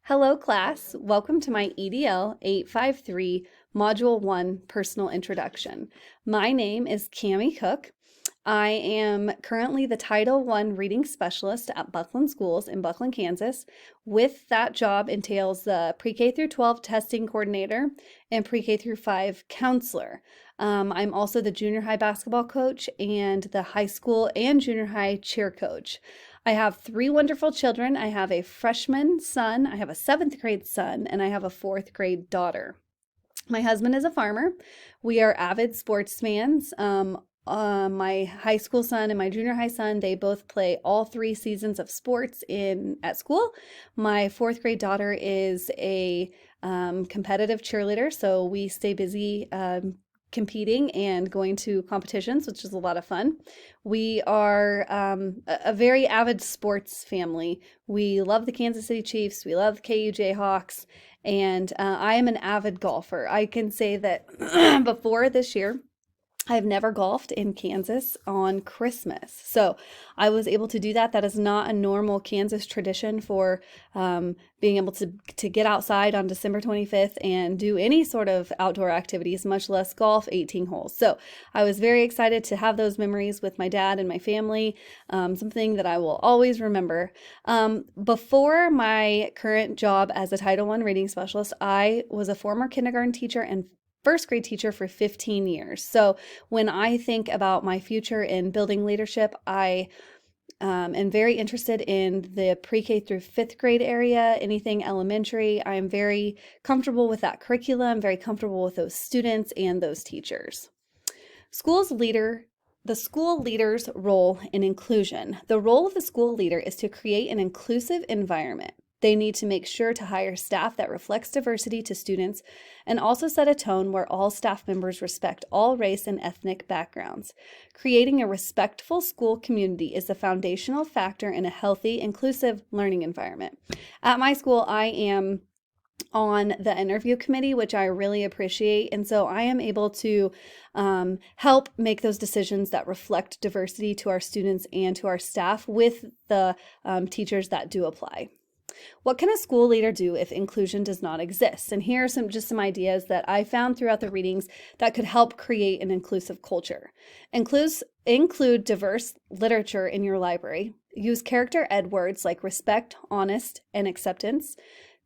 Hello class, welcome to my EDL 853 Module 1 Personal Introduction. My name is Cami Cook. I am currently the Title I Reading Specialist at Buckland Schools in Buckland, Kansas. With that job entails the Pre-K through 12 Testing Coordinator and Pre-K through 5 Counselor. I'm also the junior high basketball coach and the high school and junior high cheer coach. I have 3 wonderful children. I have a freshman son, I have a 7th grade son, and I have a 4th grade daughter. My husband is a farmer. We are avid sports fans. My high school son and my junior high son, they both play all 3 seasons of sports at school. My 4th grade daughter is a competitive cheerleader, so we stay busy competing and going to competitions, which is a lot of fun. We are a very avid sports family. We love the Kansas City Chiefs. We love the KU Jayhawks. And I am an avid golfer. I can say that before this year, I've never golfed in Kansas on Christmas. So I was able to do that. That is not a normal Kansas tradition for being able to get outside on December 25th and do any sort of outdoor activities, much less golf 18 holes. So I was very excited to have those memories with my dad and my family, something that I will always remember. Before my current job as a Title I reading specialist, I was a former kindergarten teacher and first grade teacher for 15 years. So when I think about my future in building leadership, I am very interested in the pre-K through 5th grade area, anything elementary. I'm very comfortable with that curriculum, very comfortable with those students and those teachers. The school leader's role in inclusion. The role of the school leader is to create an inclusive environment. They need to make sure to hire staff that reflects diversity to students and also set a tone where all staff members respect all race and ethnic backgrounds. Creating a respectful school community is the foundational factor in a healthy, inclusive learning environment. At my school, I am on the interview committee, which I really appreciate. And so I am able to help make those decisions that reflect diversity to our students and to our staff with the teachers that do apply. What can a school leader do if inclusion does not exist? And here are some ideas that I found throughout the readings that could help create an inclusive culture. Include diverse literature in your library. Use character ed words like respect, honest, and acceptance.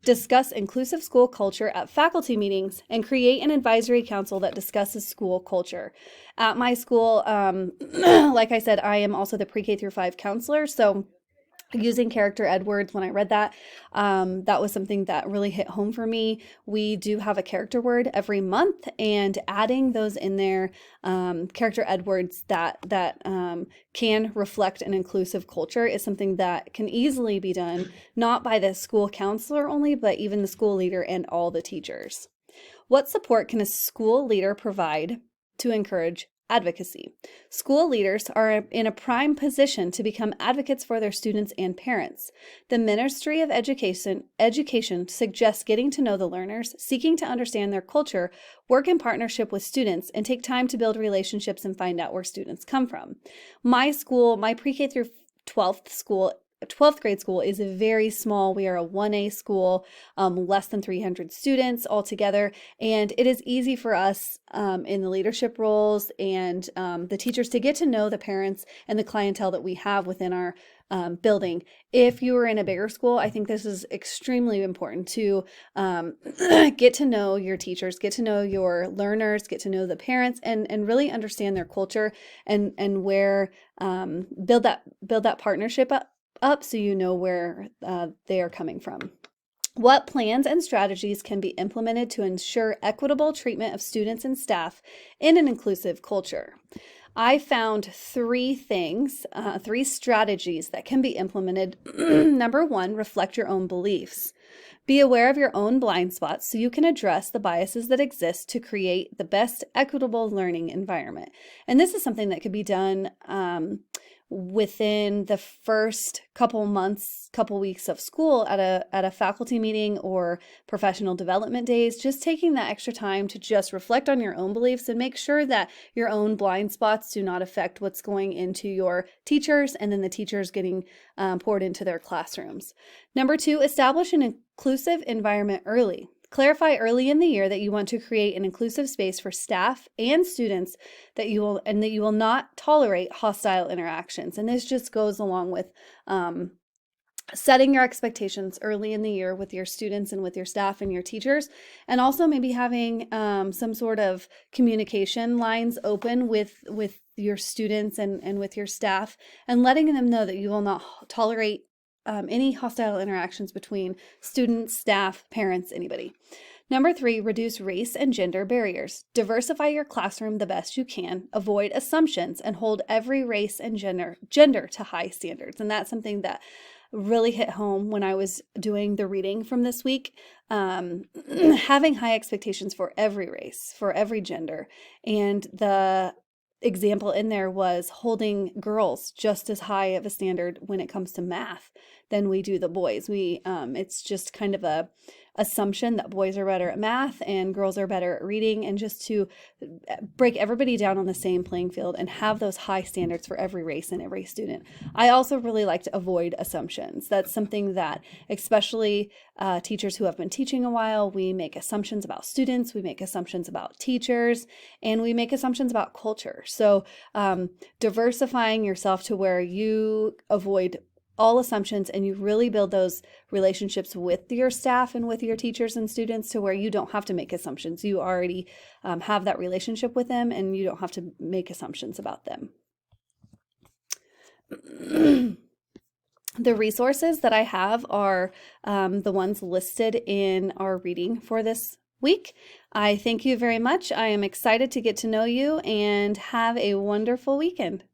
Discuss inclusive school culture at faculty meetings and create an advisory council that discusses school culture. At my school, like I said, I am also the pre-K through 5 counselor, so using character ed words when I read that, that was something that really hit home for me. We do have a character word every month, and adding those in there, character ed words that can reflect an inclusive culture is something that can easily be done, not by the school counselor only, but even the school leader and all the teachers. What support can a school leader provide to encourage advocacy? School leaders are in a prime position to become advocates for their students and parents. The Ministry of Education suggests getting to know the learners, seeking to understand their culture, work in partnership with students, and take time to build relationships and find out where students come from. My school, my pre-K through 12th grade school is very small. We are a 1A school, less than 300 students altogether, and it is easy for us in the leadership roles and the teachers to get to know the parents and the clientele that we have within our building. If you are in a bigger school, I think this is extremely important to get to know your teachers, get to know your learners, get to know the parents, and really understand their culture and where build that partnership up so you know where they are coming from. What plans and strategies can be implemented to ensure equitable treatment of students and staff in an inclusive culture? I found 3 strategies that can be implemented. Number 1, reflect your own beliefs. Be aware of your own blind spots so you can address the biases that exist to create the best equitable learning environment. And this is something that could be done within the first couple months, couple weeks of school at a faculty meeting or professional development days, just taking that extra time to just reflect on your own beliefs and make sure that your own blind spots do not affect what's going into your teachers and then the teachers getting poured into their classrooms. Number 2, establish an inclusive environment early. Clarify early in the year that you want to create an inclusive space for staff and students that you will not tolerate hostile interactions. And this just goes along with setting your expectations early in the year with your students and with your staff and your teachers, and also maybe having some sort of communication lines open with your students and with your staff, and letting them know that you will not tolerate any hostile interactions between students, staff, parents, anybody. Number 3, reduce race and gender barriers. Diversify your classroom the best you can, avoid assumptions, and hold every race and gender to high standards. And that's something that really hit home when I was doing the reading from this week. Having high expectations for every race, for every gender. And the example in there was holding girls just as high of a standard when it comes to math than we do the boys. It's just kind of a assumption that boys are better at math and girls are better at reading, and just to break everybody down on the same playing field and have those high standards for every race and every student. I also really like to avoid assumptions. That's something that, especially teachers who have been teaching a while, we make assumptions about students, we make assumptions about teachers, and we make assumptions about culture. So diversifying yourself to where you avoid all assumptions and you really build those relationships with your staff and with your teachers and students to where you don't have to make assumptions. You already have that relationship with them and you don't have to make assumptions about them. The resources that I have are the ones listed in our reading for this week. I thank you very much. I am excited to get to know you, and have a wonderful weekend.